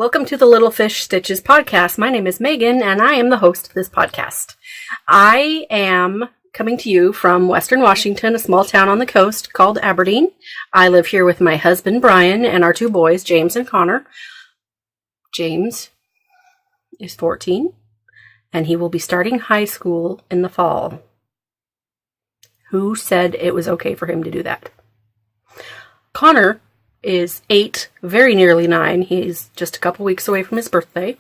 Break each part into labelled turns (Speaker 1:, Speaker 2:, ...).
Speaker 1: Welcome to the Little Fish Stitches podcast. My name is Megan, and I am the host of this podcast. I am coming to you from Western Washington, a small town on the coast called Aberdeen. I live here with my husband, Brian, and our two boys, James and Connor. James is 14, and he will be starting high school in the fall. Who said it was okay for him to do that? Connor is 8, very nearly 9. He's just a couple weeks away from his birthday,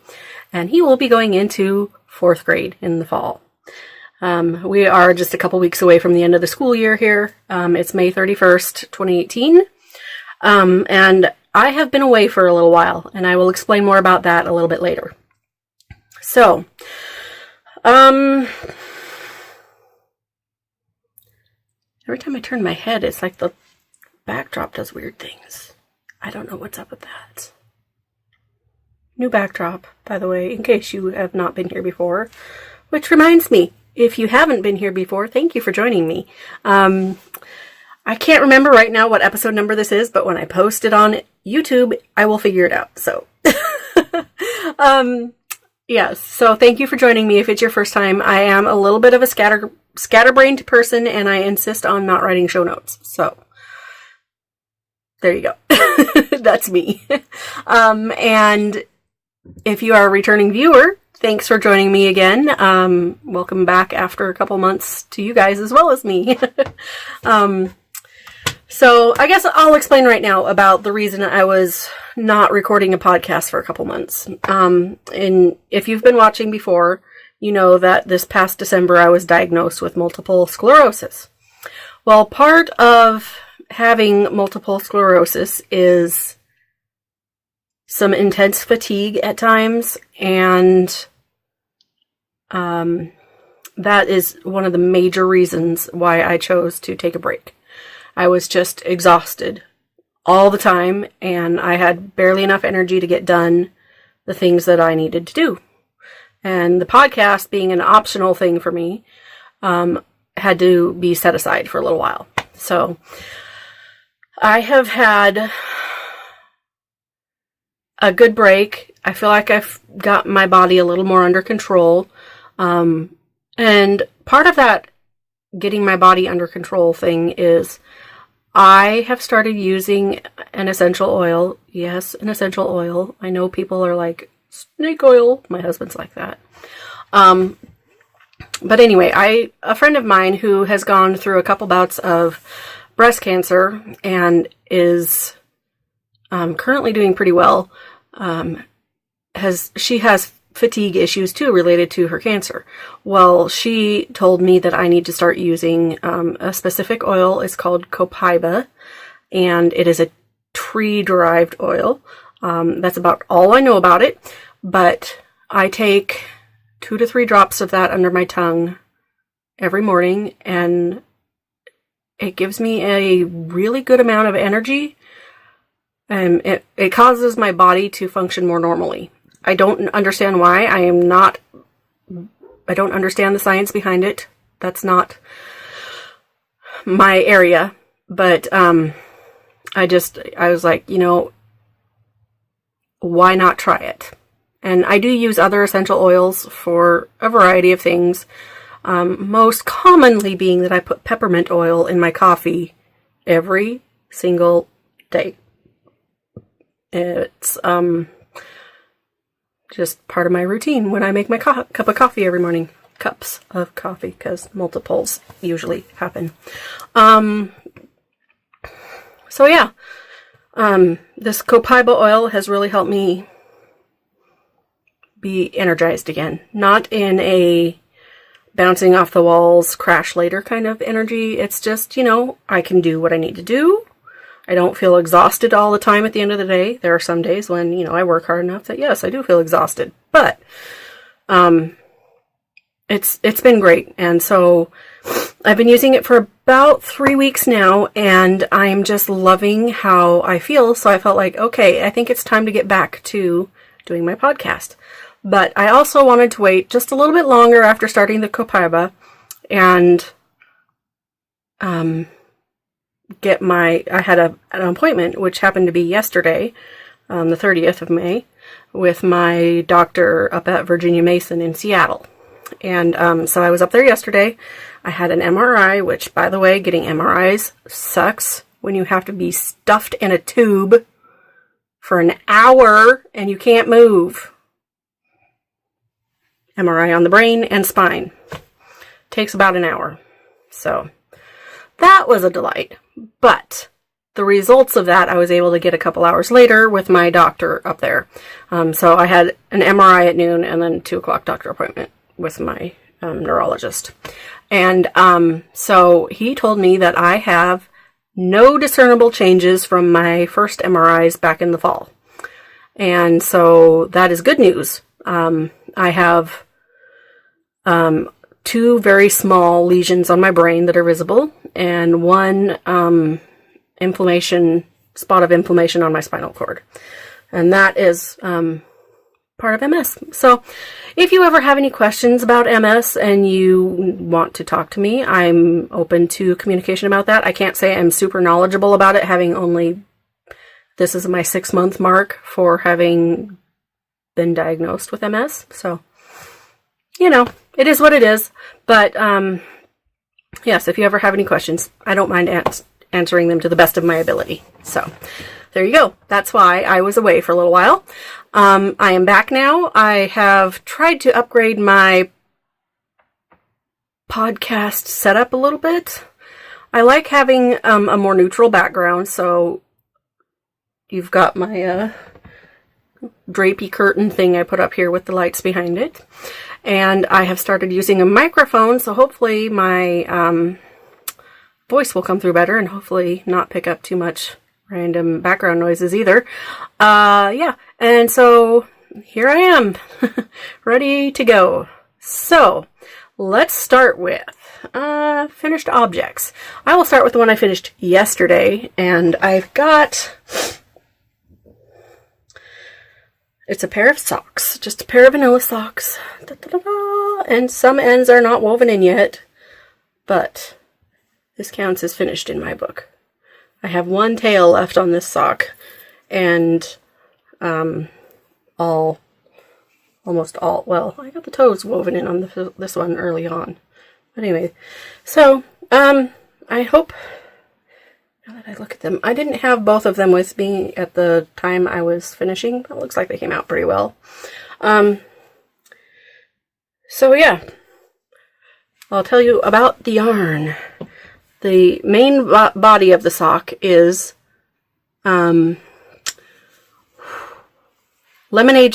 Speaker 1: and he will be going into 4th grade in the fall. We are just a couple weeks away from the end of the school year here. It's May 31st, 2018, and I have been away for a little while, and I will explain more about that a little bit later. So, every time I turn my head, it's like the backdrop does weird things. I don't know what's up with that. New backdrop, by the way, in case you have not been here before. Which reminds me, if you haven't been here before, thank you for joining me. I can't remember right now what episode number this is, but when I post it on YouTube, I will figure it out. So, yes. So thank you for joining me. If it's your first time, I am a little bit of a scatterbrained person, and I insist on not writing show notes. So, there you go. That's me. And if you are a returning viewer, thanks for joining me again. Welcome back after a couple months to you guys as well as me. So I guess I'll explain right now about the reason I was not recording a podcast for a couple months. And if you've been watching before, you know that this past December I was diagnosed with multiple sclerosis. Well, part of having multiple sclerosis is some intense fatigue at times, and that is one of the major reasons why I chose to take a break. I was just exhausted all the time, and I had barely enough energy to get done the things that I needed to do. And the podcast, being an optional thing for me, had to be set aside for a little while. So I have had a good break. I feel like I've got my body a little more under control. And part of that getting my body under control thing is I have started using an essential oil. Yes, an essential oil. I know people are like, snake oil. My husband's like that. But anyway, a friend of mine who has gone through a couple bouts of breast cancer and is currently doing pretty well, she has fatigue issues too related to her cancer. Well, she told me that I need to start using a specific oil. It's called copaiba, and it is a tree-derived oil. That's about all I know about it, but I take 2 to 3 drops of that under my tongue every morning, and it gives me a really good amount of energy, and it causes my body to function more normally. I don't understand why. I don't understand the science behind it. That's not my area, but I was like, why not try it? And I do use other essential oils for a variety of things. Most commonly being that I put peppermint oil in my coffee every single day. It's just part of my routine when I make my cup of coffee every morning. Cups of coffee, because multiples usually happen. So yeah, this copaiba oil has really helped me be energized again. Not in a bouncing off the walls, crash later kind of energy. It's just, I can do what I need to do. I don't feel exhausted all the time at the end of the day. There are some days when, I work hard enough that, yes, I do feel exhausted. But it's been great. And so I've been using it for about 3 weeks now, and I'm just loving how I feel. So I felt like, okay, I think it's time to get back to doing my podcast. But I also wanted to wait just a little bit longer after starting the copaiba and I had an appointment, which happened to be yesterday, the 30th of May, with my doctor up at Virginia Mason in Seattle. And so I was up there yesterday. I had an MRI, which, by the way, getting MRIs sucks when you have to be stuffed in a tube for an hour and you can't move. MRI on the brain and spine. Takes about an hour. So that was a delight. But the results of that I was able to get a couple hours later with my doctor up there. So I had an MRI at noon and then 2 o'clock doctor appointment with my neurologist. And so he told me that I have no discernible changes from my first MRIs back in the fall. And so that is good news. I have 2 very small lesions on my brain that are visible and 1 spot of inflammation on my spinal cord. And that is part of MS. So if you ever have any questions about MS and you want to talk to me, I'm open to communication about that. I can't say I'm super knowledgeable about it, this is my 6-month mark for having been diagnosed with MS. So, it is what it is. But, yes, if you ever have any questions, I don't mind answering them to the best of my ability. So, there you go. That's why I was away for a little while. I am back now. I have tried to upgrade my podcast setup a little bit. I like having a more neutral background, so you've got my drapey curtain thing I put up here with the lights behind it. And I have started using a microphone, so hopefully my voice will come through better and hopefully not pick up too much random background noises either. Yeah, and so here I am, ready to go. So, let's start with finished objects. I will start with the one I finished yesterday, and I've got... It's a pair of socks, just a pair of vanilla socks. Da, da, da, da. And some ends are not woven in yet, but this counts as finished in my book. I have 1 tail left on this sock, and almost all, well, I got the toes woven in on this one early on. But anyway, so, I hope, now that I look at them, I didn't have both of them with me at the time I was finishing, but it looks like they came out pretty well. So yeah, I'll tell you about the yarn. The main body of the sock is Lemonade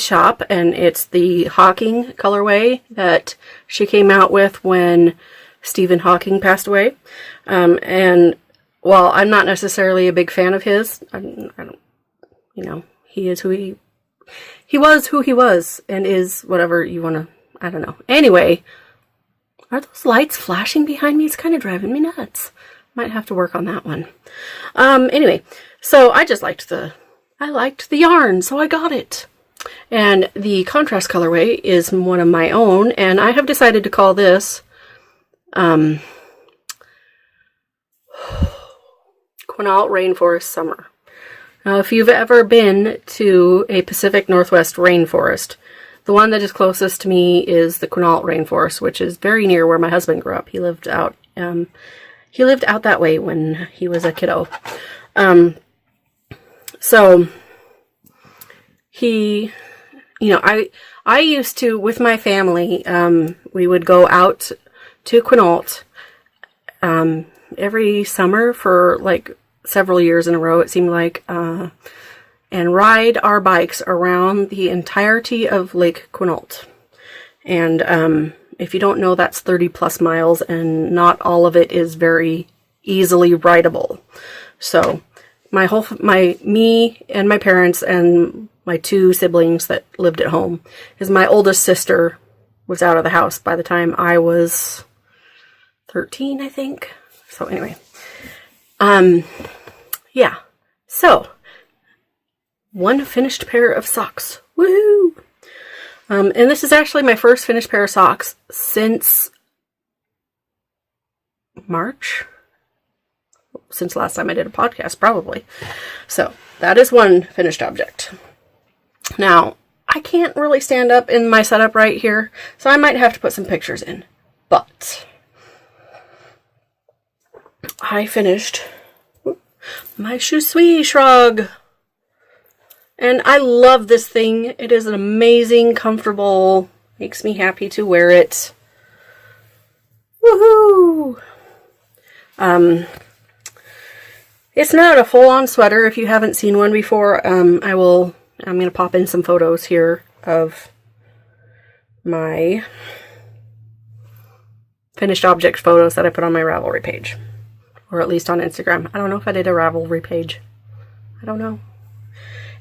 Speaker 1: Shop, and it's the Hawking colorway that she came out with when Stephen Hawking passed away. And while I'm not necessarily a big fan of his, I don't, he is who he was who he was, and is whatever you want to, I don't know. Anyway, are those lights flashing behind me? It's kind of driving me nuts. Might have to work on that one. Anyway, so I liked the yarn, so I got it. And the contrast colorway is one of my own, and I have decided to call this Quinault Rainforest Summer. Now, if you've ever been to a Pacific Northwest rainforest, the one that is closest to me is the Quinault Rainforest, which is very near where my husband grew up. He lived out that way when he was a kiddo. So he, I used to, with my family, we would go out to Quinault every summer for like several years in a row, it seemed like, and ride our bikes around the entirety of Lake Quinault. And if you don't know, that's 30 plus miles, and not all of it is very easily rideable. So me and my parents and my 2 siblings that lived at home, because my oldest sister was out of the house by the time I was 13, I think. So anyway, yeah. So, 1 finished pair of socks. Woohoo! And this is actually my first finished pair of socks since March. Since last time I did a podcast, probably. So, that is 1 finished object. Now, I can't really stand up in my setup right here, so I might have to put some pictures in. But I finished my Shusui shrug. And I love this thing. It is an amazing, comfortable, makes me happy to wear it. Woohoo! It's not a full-on sweater. If you haven't seen one before, I'm going to pop in some photos here of my finished object photos that I put on my Ravelry page. Or at least on Instagram. I don't know if I did a Ravelry page. I don't know.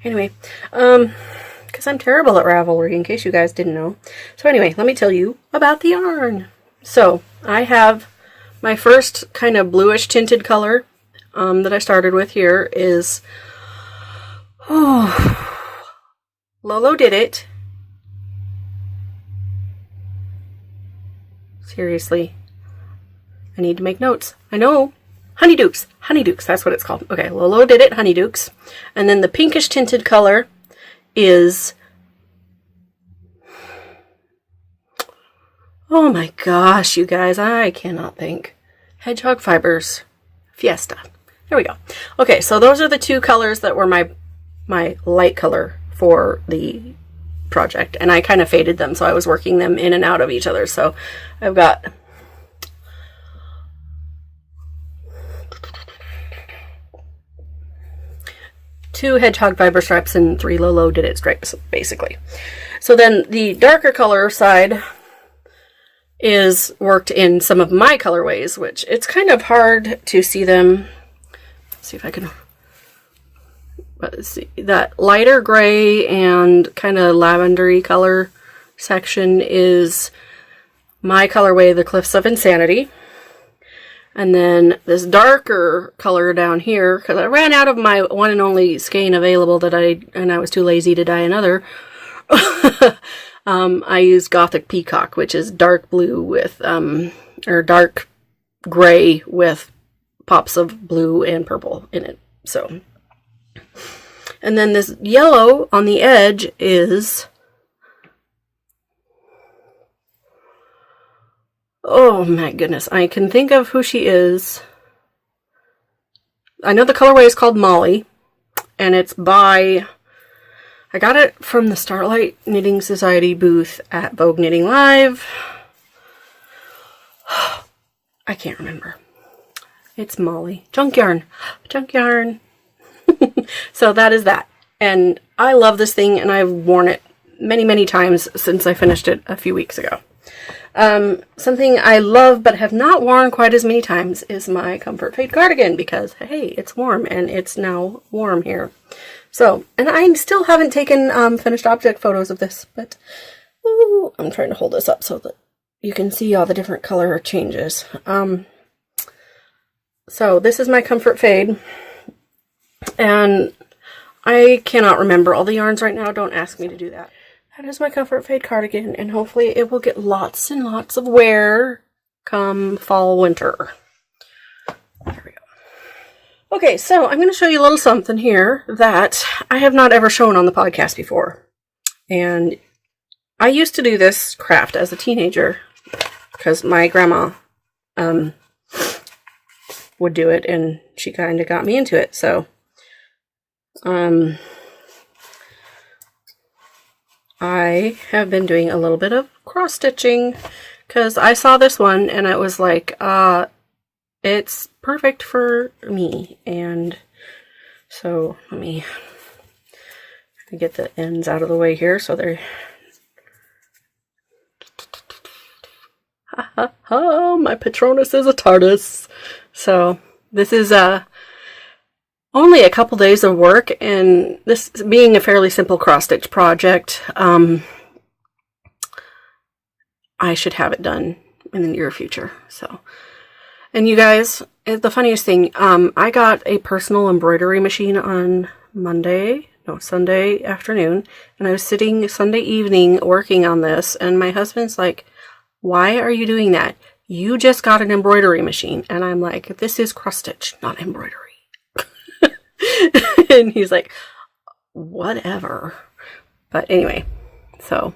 Speaker 1: Anyway, because I'm terrible at Ravelry, in case you guys didn't know. So anyway, let me tell you about the yarn. So, I have my first kind of bluish tinted color that I started with here is Lolodit. Seriously. I need to make notes. I know. Honeydukes. Honeydukes, that's what it's called. Okay, Lolodit Honeydukes. And then the pinkish tinted color is... Oh my gosh, you guys, I cannot think. Hedgehog Fibres. Fiesta. There we go. Okay, so those are the two colors that were my light color for the project. And I kind of faded them, so I was working them in and out of each other. So I've got... 2 Hedgehog fiber stripes and 3 Lolodit stripes, basically. So then the darker color side is worked in some of my colorways, which it's kind of hard to see them. Let's see if I can... Let's see. That lighter gray and kind of lavendery color section is my colorway, the Cliffs of Insanity. And then this darker color down here, because I ran out of my one and only skein available and I was too lazy to dye another. I used Gothic Peacock, which is dark blue with, or dark gray with pops of blue and purple in it. So, and then this yellow on the edge is... Oh my goodness, I can think of who she is. I know the colorway is called Molly, and it's by... I got it from the Starlight Knitting Society booth at Vogue Knitting Live. I can't remember. It's Molly. Junk yarn. Junk yarn. So that is that. And I love this thing, and I've worn it many, many times since I finished it a few weeks ago. Something I love but have not worn quite as many times is my Comfort Fade cardigan, because, hey, it's warm, and it's now warm here. So, and I still haven't taken finished object photos of this, but ooh, I'm trying to hold this up so that you can see all the different color changes. So this is my Comfort Fade, and I cannot remember all the yarns right now. Don't ask me to do that. That is my Comfort Fade cardigan, and hopefully it will get lots and lots of wear come fall, winter. There we go. Okay, so I'm going to show you a little something here that I have not ever shown on the podcast before. And I used to do this craft as a teenager because my grandma would do it, and she kind of got me into it. So, I have been doing a little bit of cross stitching because I saw this one and I was like, it's perfect for me. And so let me get the ends out of the way here so they're... Ha ha ha, my Patronus is a TARDIS. So this is only a couple days of work, and this being a fairly simple cross-stitch project, I should have it done in the near future. So, and you guys, the funniest thing, I got a personal embroidery machine on Sunday afternoon, and I was sitting Sunday evening working on this, and my husband's like, "Why are you doing that? You just got an embroidery machine." And I'm like, "This is cross-stitch, not embroidery." And he's like, whatever. But anyway, So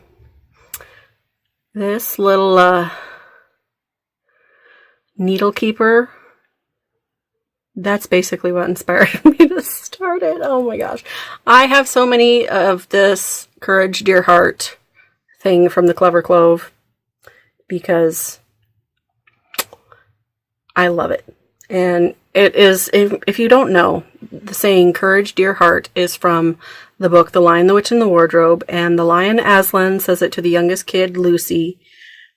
Speaker 1: this little needle keeper, that's basically what inspired me to start it. Oh my gosh. I have so many of this Courage Dear Heart thing from the Clever Clove because I love it. And it is, if you don't know, the saying Courage Dear Heart is from the book The Lion, the Witch, and the Wardrobe. And the lion Aslan says it to the youngest kid, Lucy,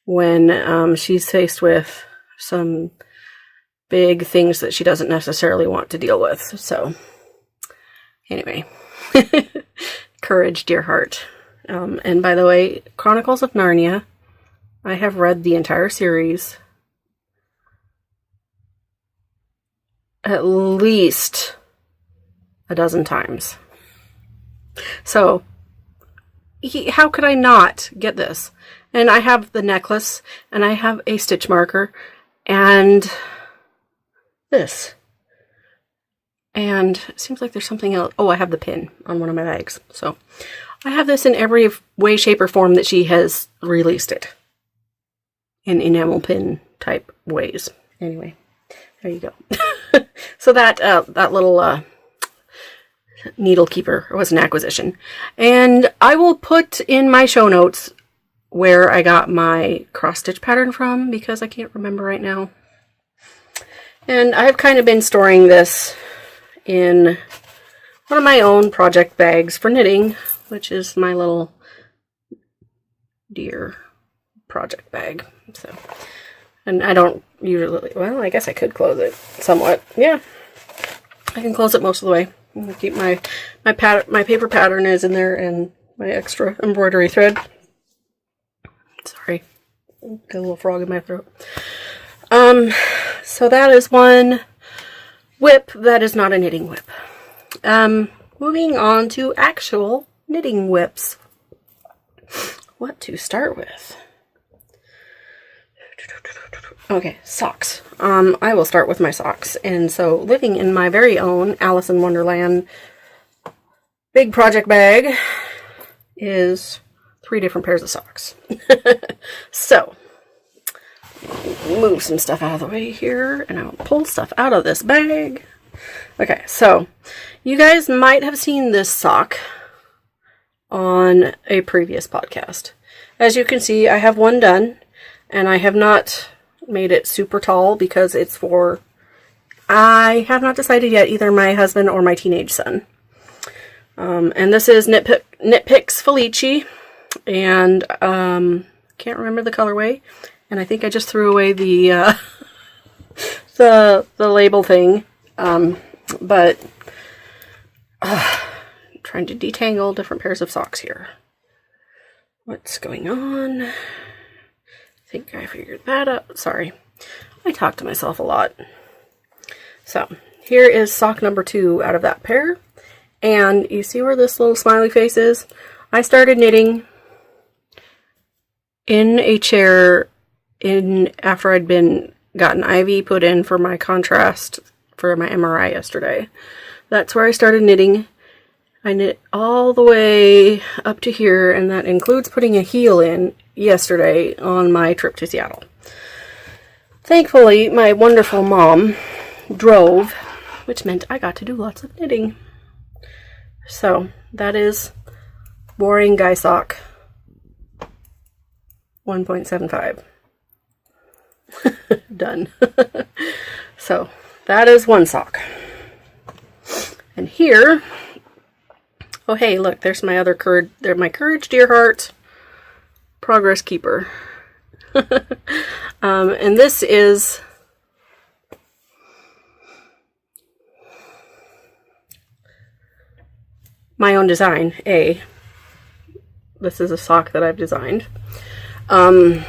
Speaker 1: when she's faced with some big things that she doesn't necessarily want to deal with. So, anyway, Courage Dear Heart. And by the way, Chronicles of Narnia, I have read the entire series at least a dozen times. So, how could I not get this? And I have the necklace, and I have a stitch marker, and this. And it seems like there's something else. Oh, I have the pin on one of my bags. So, I have this in every way, shape, or form that she has released it. In enamel pin type ways. Anyway, there you go. So that little needle keeper was an acquisition. And I will put in my show notes where I got my cross stitch pattern from because I can't remember right now. And I've kind of been storing this in one of my own project bags for knitting, which is my little deer project bag. So, and I don't usually, well, I guess I could close it somewhat. Yeah, I can close it most of the way. I'm gonna keep my paper pattern is in there and my extra embroidery thread. Sorry, got a little frog in my throat. So that is one whip that is not a knitting whip. Moving on to actual knitting whips. What to start with? Okay, socks. I will start with my socks. And so, living in my very own Alice in Wonderland big project bag is 3 different pairs of socks. So, move some stuff out of the way here, and I'll pull stuff out of this bag. Okay, so, you guys might have seen this sock on a previous podcast. As you can see, I have one done, and I have not made it super tall because it's for, I have not decided yet, either my husband or my teenage son. And this is Nitpicks Felici, and can't remember the colorway, and I think I just threw away the the label thing, but trying to detangle different pairs of socks here. What's going on? I think I figured that out. Sorry, I talk to myself a lot. So, here is sock number 2 out of that pair. And you see where this little smiley face is? I started knitting in a chair after I'd gotten IV put in for my contrast for my MRI yesterday. That's where I started knitting. I knit all the way up to here, and that includes putting a heel in yesterday on my trip to Seattle. Thankfully, my wonderful mom drove, which meant I got to do lots of knitting. So, that is Boring Guy Sock 1.75. Done. So, that is one sock. And here, oh hey, look, there's my other my Courage Dear Heart Progress Keeper. And this is my own design. This is a sock that I've designed. The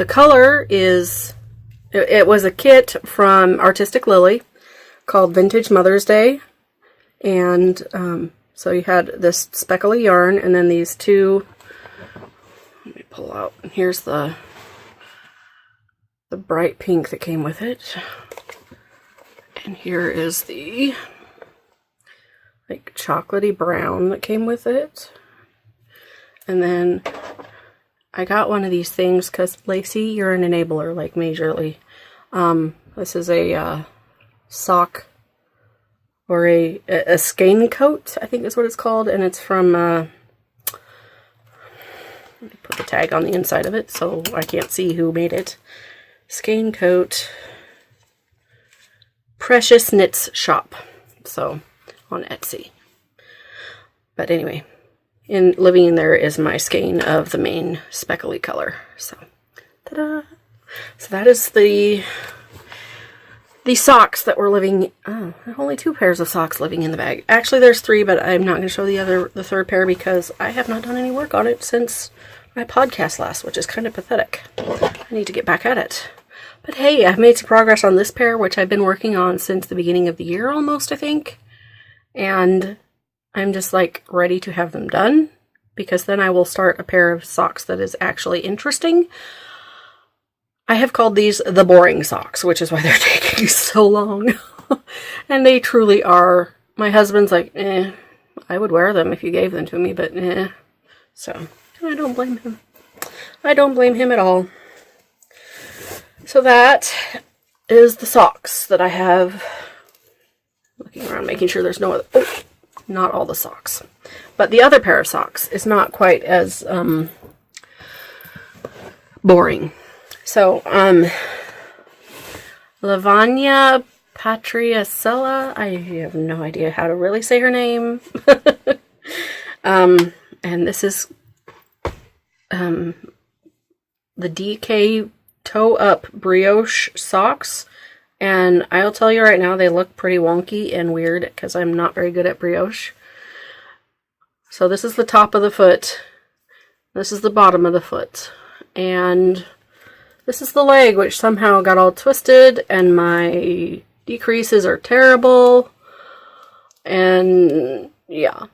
Speaker 1: color is, it was a kit from Artistic Lily called Vintage Mother's Day. And so you had this speckly yarn and then these 2, let me pull out, here's the bright pink that came with it. And here is the like chocolatey brown that came with it. And then I got one of these things because, Lacey, you're an enabler, like, majorly. This is a sock, or a skein coat, I think is what it's called. And it's from, let me put the tag on the inside of it so I can't see who made it. Skein coat, Precious Knits Shop. So, on Etsy. But anyway, living in there is my skein of the main speckly color. So, ta-da! So that is the socks that were living. Oh, only 2 pairs of socks living in the bag. Actually, there's 3, but I'm not going to show the third pair because I have not done any work on it since my podcast last, which is kind of pathetic. I need to get back at it. But hey, I've made some progress on this pair, which I've been working on since the beginning of the year almost, I think. And I'm just like ready to have them done, because then I will start a pair of socks that is actually interesting. I have called these the boring socks, which is why they're taking so long. And they truly are. My husband's like, I would wear them if you gave them to me, but So, I don't blame him. I don't blame him at all. So that is the socks that I have. Looking around, making sure there's no other... Oh, not all the socks. But the other pair of socks is not quite as boring. So, Lavanya Patriacella, I have no idea how to really say her name. And this is the DK Toe Up Brioche socks. And I'll tell you right now, they look pretty wonky and weird because I'm not very good at brioche. So this is the top of the foot. This is the bottom of the foot. And this is the leg, which somehow got all twisted, and my decreases are terrible. And yeah.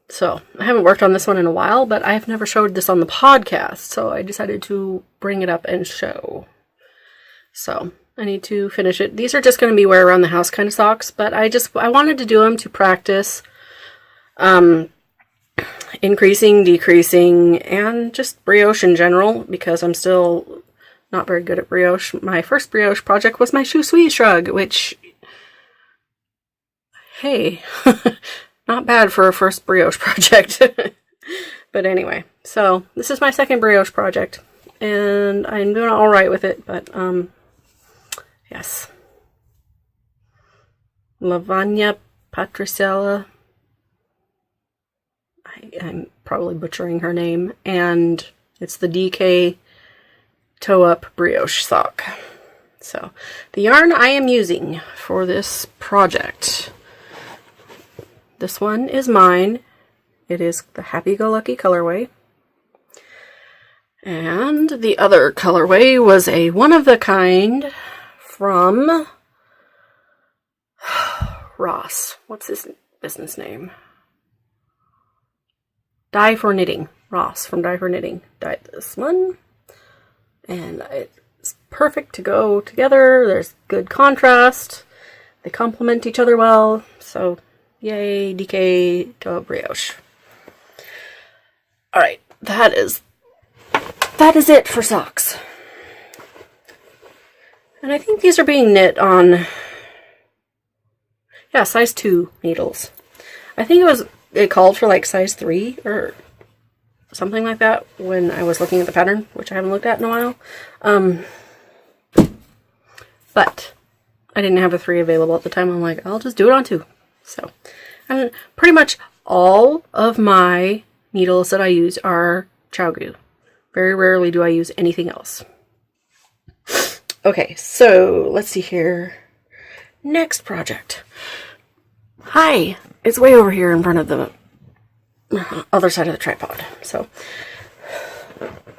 Speaker 1: So I haven't worked on this one in a while, but I've never showed this on the podcast. So I decided to bring it up and show. So I need to finish it. These are just going to be wear around the house kind of socks, but I wanted to do them to practice increasing, decreasing, and just brioche in general, because I'm still not very good at brioche. My first brioche project was my Shusui shrug, which, hey, not bad for a first brioche project. But anyway, so this is my second brioche project, and I'm doing all right with it, but yes. Lavanya Patricella. I'm probably butchering her name. And it's the DK Toe Up Brioche sock. So, the yarn I am using for this project. This one is mine. It is the Happy-Go-Lucky colorway. And the other colorway was a one-of-the-kind from Ross. What's his business name? Dye for Knitting. Ross from Dye for Knitting dyed this one. And it's perfect to go together. There's good contrast. They complement each other well. So, yay, DK Toe Up Brioche. Alright, that is it for socks. And I think these are being knit on, yeah, size 2 needles. I think it called for like size 3 or something like that when I was looking at the pattern, which I haven't looked at in a while. But I didn't have a 3 available at the time. I'm like, I'll just do it on 2. So, and pretty much all of my needles that I use are Chowgu. Very rarely do I use anything else. Okay, so let's see here. Next project. Hi, it's way over here in front of the other side of the tripod. So,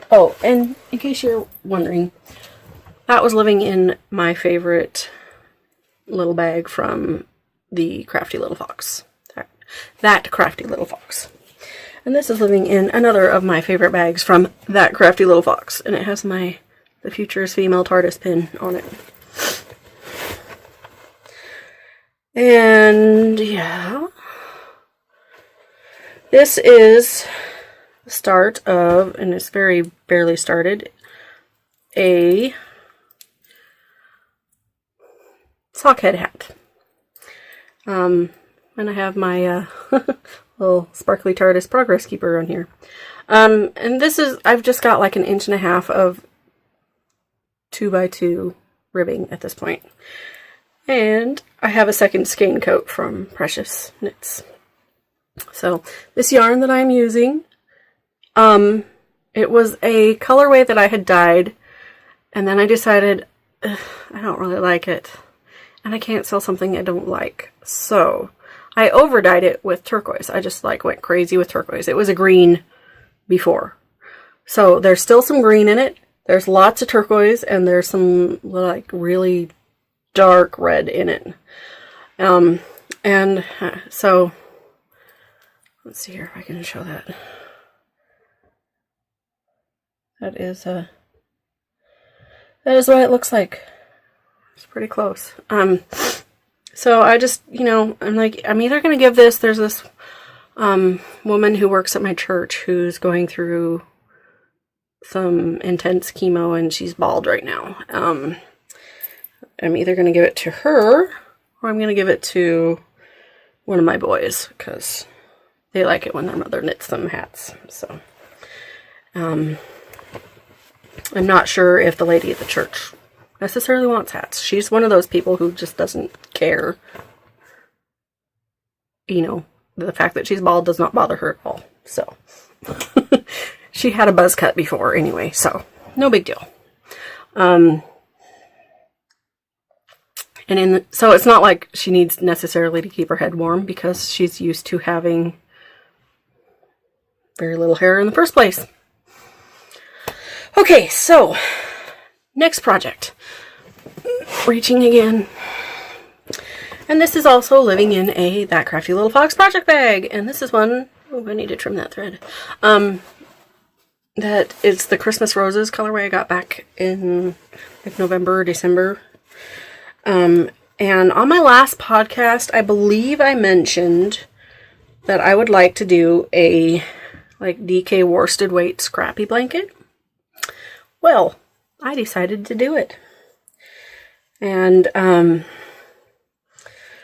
Speaker 1: oh, and in case you're wondering, that was living in my favorite little bag from the Crafty Little Fox. That Crafty Little Fox. And this is living in another of my favorite bags from that Crafty Little Fox. And it has the Future's Female TARDIS pin on it. And yeah, This is the start of, and it's very barely started, a sockhead hat. And I have my little sparkly TARDIS progress keeper on here. And this is, I've just got like 1.5 inches of 2x2 ribbing at this point. And I have a second skein coat from Precious Knits. So this yarn that I'm using, it was a colorway that I had dyed, and then I decided I don't really like it, and I can't sell something I don't like. So I over-dyed it with turquoise. I just like went crazy with turquoise. It was a green before. So there's still some green in it. There's lots of turquoise, and there's some like really dark red in it. So let's see here if I can show that. That is what it looks like. It's pretty close. So I just, I'm like, I'm either going to give this, there's this woman who works at my church who's going through some intense chemo, and she's bald right now. I'm either going to give it to her, or I'm going to give it to one of my boys, because they like it when their mother knits them hats. So, I'm not sure if the lady at the church necessarily wants hats. She's one of those people who just doesn't care. The fact that she's bald does not bother her at all. So, she had a buzz cut before anyway, so no big deal. So it's not like she needs necessarily to keep her head warm, because she's used to having very little hair in the first place. Okay, so next project. Reaching again. And this is also living in a That Crafty Little Fox project bag. And this is one, I need to trim that thread. That is the Christmas Roses colorway I got back in like November or December. And on my last podcast, I believe I mentioned that I would like to do a like DK worsted weight scrappy blanket. Well, I decided to do it. And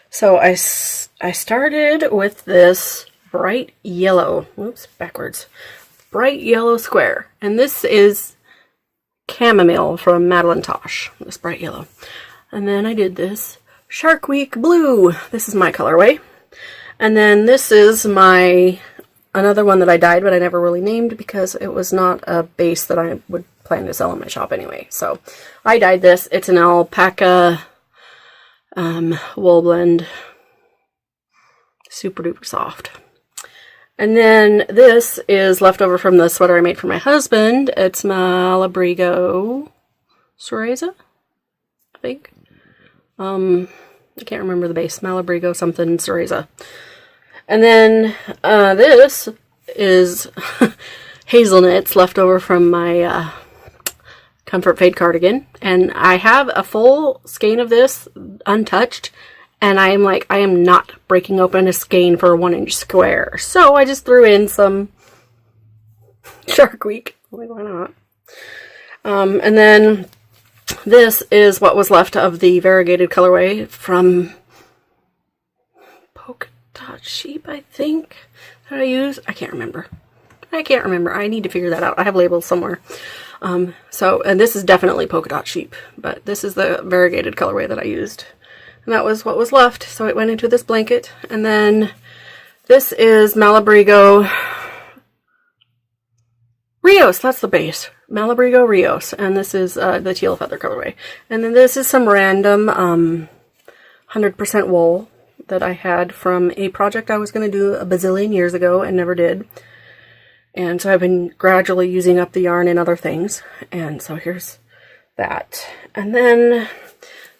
Speaker 1: so I started with this bright yellow, bright yellow square. And this is chamomile from Madeline Tosh, this bright yellow. And then I did this Shark Week blue. This is my colorway. And then this is another one that I dyed, but I never really named because it was not a base that I would plan to sell in my shop anyway. So I dyed this. It's an alpaca wool blend. Super duper soft. And then this is leftover from the sweater I made for my husband. It's Malabrigo Cereza, I think. I can't remember the base. Malabrigo something Cereza. And then this is Hazel knits left over from my Comfort Fade cardigan. And I have a full skein of this untouched. And I am not breaking open a skein for a 1-inch square. So I just threw in some Shark Week. Why not? And then this is what was left of the variegated colorway from Polkadot sheep, I think, that I use. I can't remember. I need to figure that out. I have labels somewhere. And this is definitely Polkadot sheep, but this is the variegated colorway that I used. And that was what was left, so it went into this blanket. And then this is Malabrigo Rios, that's the base. Malabrigo Rios, and this is the teal feather colorway. And then this is some random 100% wool that I had from a project I was going to do a bazillion years ago and never did. And so I've been gradually using up the yarn in other things. And so here's that. And then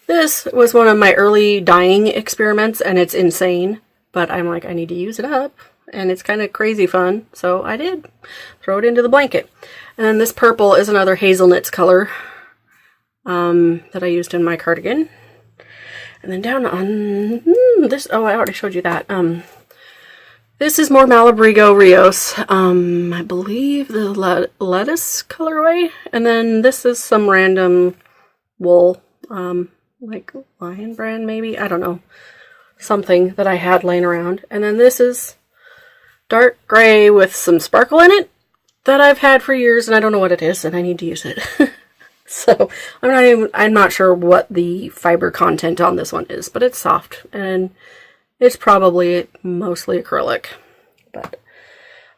Speaker 1: this was one of my early dyeing experiments, and it's insane. But I'm like, I need to use it up. And it's kind of crazy fun. So I did. Throw it into the blanket. And then this purple is another hazelnuts color that I used in my cardigan. And then down on this, oh, I already showed you that. This is more Malabrigo Rios. I believe the lettuce colorway. And then this is some random wool, like Lion brand maybe. I don't know. Something that I had laying around. And then this is dark gray with some sparkle in it that I've had for years, and I don't know what it is, and I need to use it. So I'm not sure what the fiber content on this one is, but it's soft, and it's probably mostly acrylic. But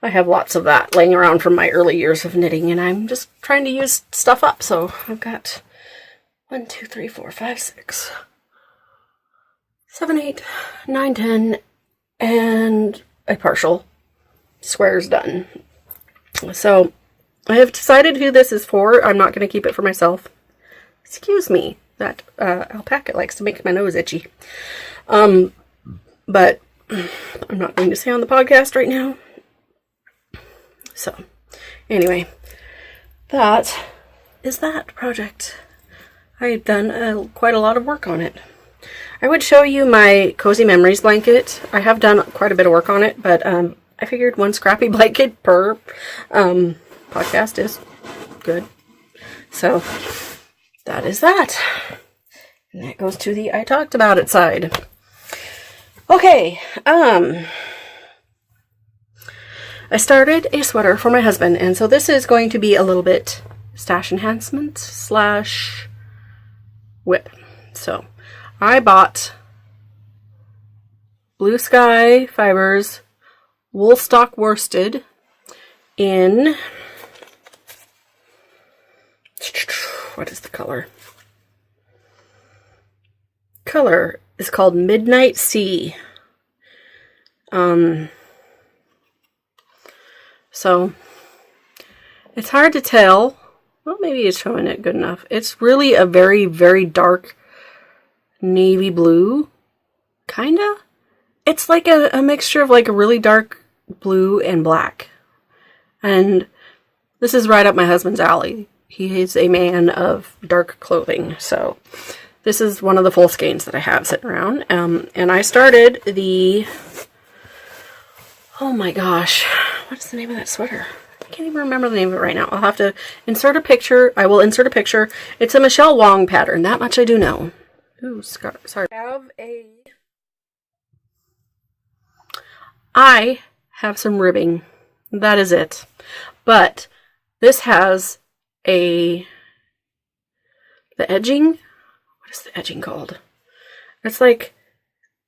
Speaker 1: I have lots of that laying around from my early years of knitting, and I'm just trying to use stuff up. So I've got 1, 2, 3, 4, 5, 6, 7, 8, 9, 10, and a partial squares done. So I have decided who this is for. I'm not going to keep it for myself. Excuse me, that alpaca likes to make my nose itchy. But I'm not going to say on the podcast right now. So anyway, that is that project. I've done quite a lot of work on it. I would show you my Cozy Memories blanket. I have done quite a bit of work on it, but I figured one scrappy blanket per podcast is good. So that is that. And that goes to the I talked about it side. Okay, I started a sweater for my husband, and so this is going to be a little bit stash enhancement / whip. So I bought Blue Sky Fibres wool stock worsted in, what is the color? Color is called Midnight Sea. So it's hard to tell. Well, maybe it's showing it good enough. It's really a very, very dark navy blue, kinda. It's like a mixture of like a really dark blue and black. And this is right up my husband's alley. He is a man of dark clothing, so this is one of the full skeins that I have sitting around. And I started the, oh my gosh, what's the name of that sweater? I can't even remember the name of it right now. I'll have to insert a picture. I will insert a picture. It's a Michelle Wong pattern. That much I do know. Ooh, sorry. I have some ribbing. That is it. But this has the edging. What is the edging called? It's like,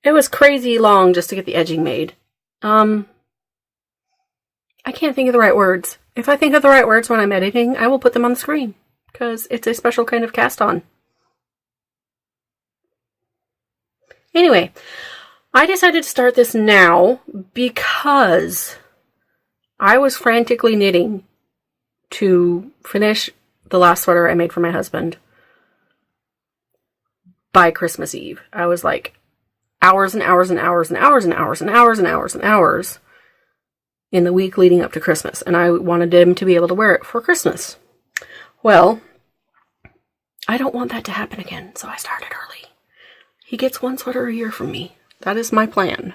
Speaker 1: it was crazy long just to get the edging made. I can't think of the right words. If I think of the right words when I'm editing, I will put them on the screen, because it's a special kind of cast on. Anyway, I decided to start this now because I was frantically knitting to finish the last sweater I made for my husband by Christmas Eve. I was like hours and hours and hours and hours and hours and hours and hours and hours in the week leading up to Christmas, and I wanted him to be able to wear it for Christmas. Well, I don't want that to happen again, so I started early. He gets one sweater a year from me. That is my plan.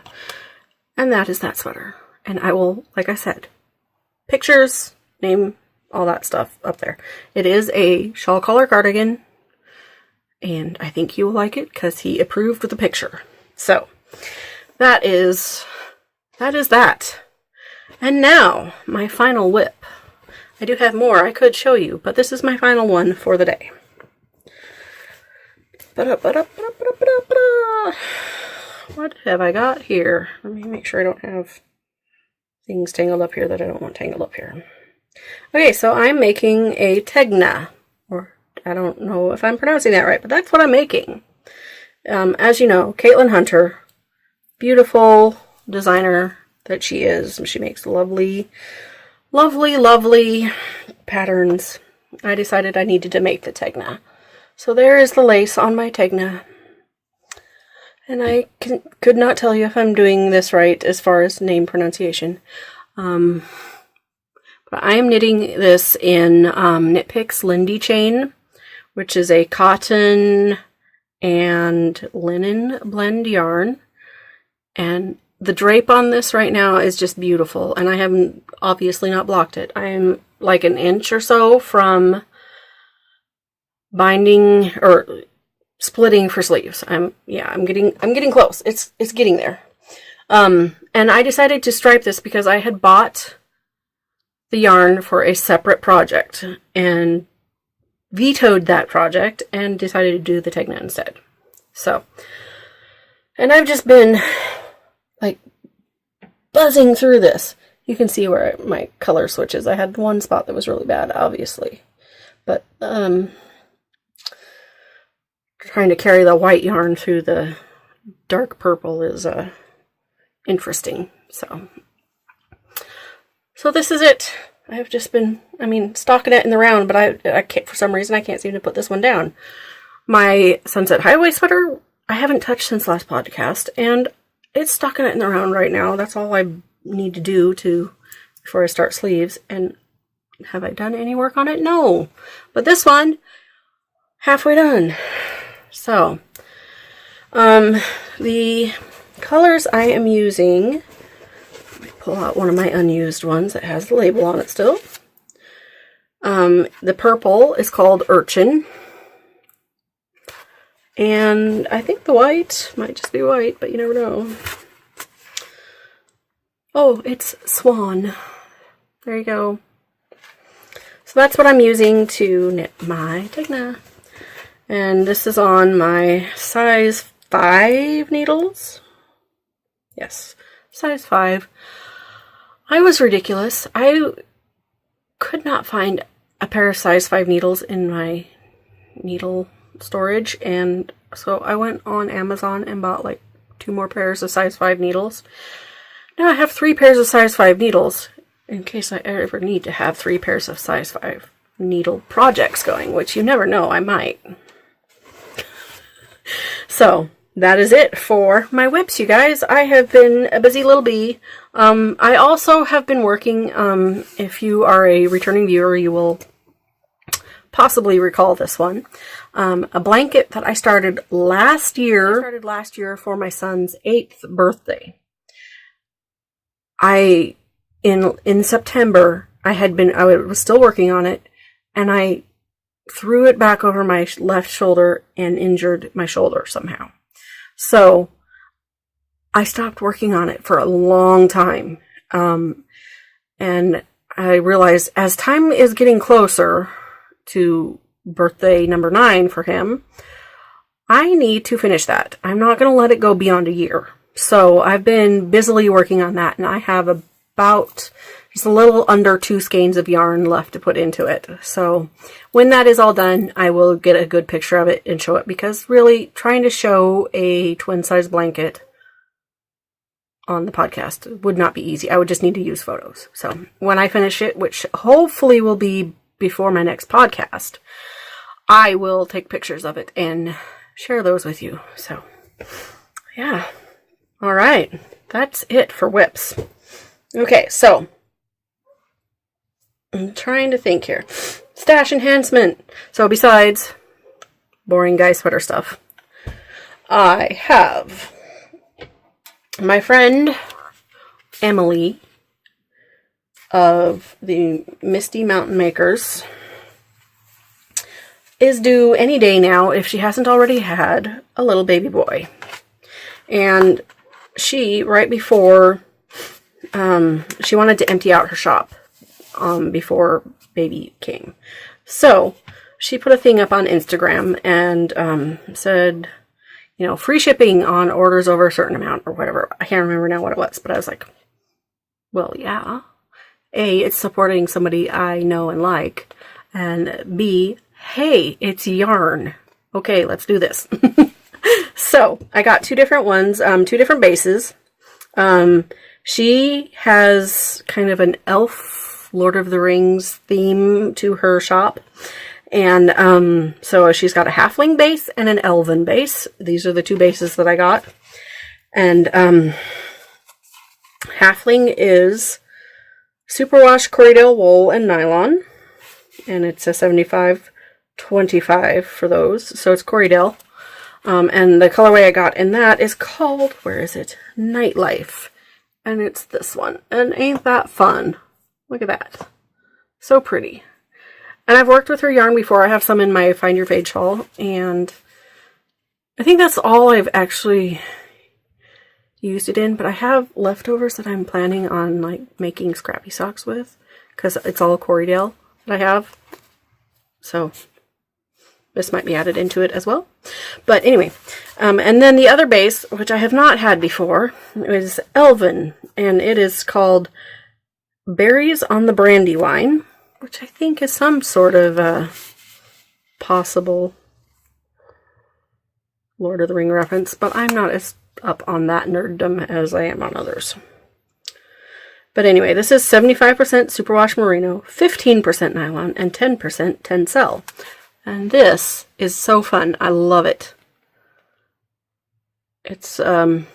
Speaker 1: And that is that sweater. And I will, like I said, pictures, name, all that stuff up there. It is a shawl collar cardigan, and I think you will like it because he approved with the picture. So, that is that. And now, my final whip. I do have more I could show you, but this is my final one for the day. What have I got here? Let me make sure I don't have things tangled up here that I don't want tangled up here. Okay, so I'm making a tegna, or I don't know if I'm pronouncing that right, but that's what I'm making. As you know, Caitlin Hunter, beautiful designer that she is. She makes lovely, lovely, lovely patterns. I decided I needed to make the tegna. So there is the lace on my tegna. And I could not tell you if I'm doing this right as far as name pronunciation. But I am knitting this in Knit Picks Lindy Chain, which is a cotton and linen blend yarn. And the drape on this right now is just beautiful, and I haven't obviously not blocked it. I am like an inch or so from binding or splitting for sleeves. I'm getting close. It's getting there. And I decided to stripe this because I had bought the yarn for a separate project and vetoed that project and decided to do the Tegna instead. So, and I've just been like buzzing through this. You can see where my color switches. I had one spot that was really bad, obviously, but trying to carry the white yarn through the dark purple is interesting. So this is it. I've just been, stocking it in the round, but I can't, for some reason, I can't seem to put this one down. My Sunset Highway sweater, I haven't touched since last podcast, and it's stocking it in the round right now. That's all I need to do before I start sleeves. And have I done any work on it? No. But this one, halfway done. So, the colors I am using, let me pull out one of my unused ones that has the label on it still. The purple is called Urchin. And I think the white might just be white, but you never know. Oh, it's Swan. There you go. So that's what I'm using to knit my Tegna. And this is on my size 5 needles. Yes, size 5. I was ridiculous. I could not find a pair of size 5 needles in my needle storage, and so I went on Amazon and bought like 2 more pairs of size 5 needles. Now I have 3 pairs of size 5 needles in case I ever need to have 3 pairs of size 5 needle projects going, which you never know, I might. So that is it for my whips, you guys. I have been a busy little bee. I also have been working, if you are a returning viewer, you will possibly recall this one. A blanket that I started last year. For my son's 8th birthday. In September, I was still working on it, and I threw it back over my left shoulder and injured my shoulder somehow. So I stopped working on it for a long time. And I realized as time is getting closer to birthday number 9 for him, I need to finish that. I'm not going to let it go beyond a year. So I've been busily working on that, and I have about just a little under 2 skeins of yarn left to put into it. So when that is all done, I will get a good picture of it and show it, because really trying to show a twin size blanket on the podcast would not be easy. I would just need to use photos. So when I finish it, which hopefully will be before my next podcast, I will take pictures of it and share those with you. So yeah. All right. That's it for whips. Okay, so I'm trying to think here. Stash enhancement. So besides boring guy sweater stuff, I have my friend Emily of the Misty Mountain Makers is due any day now, if she hasn't already had a little baby boy. And she, right before, she wanted to empty out her shop before baby came. So she put a thing up on Instagram and said, free shipping on orders over a certain amount or whatever. I can't remember now what it was, but I was like, well, yeah. A, it's supporting somebody I know and like. And B, hey, it's yarn. Okay, let's do this. So I got 2 different ones, 2 different bases. She has kind of an elf Lord of the Rings theme to her shop. And so she's got a halfling base and an elven base. These are the 2 bases that I got. And halfling is superwash Corriedale wool and nylon. And it's a 75-25 for those. So it's Corriedale. And the colorway I got in that is called, where is it? Nightlife. And it's this one. And ain't that fun? Look at that. So pretty. And I've worked with her yarn before. I have some in my Find Your Fade shawl. And I think that's all I've actually used it in. But I have leftovers that I'm planning on like making scrappy socks with. Because it's all Corriedale that I have. So this might be added into it as well. But anyway, and then the other base, which I have not had before, is Elven. And it is called Berries on the Brandywine, which I think is some sort of possible Lord of the Ring reference. But I'm not as up on that nerddom as I am on others. But anyway, this is 75% superwash merino, 15% nylon, and 10% tencel. And this is so fun. I love it. It's all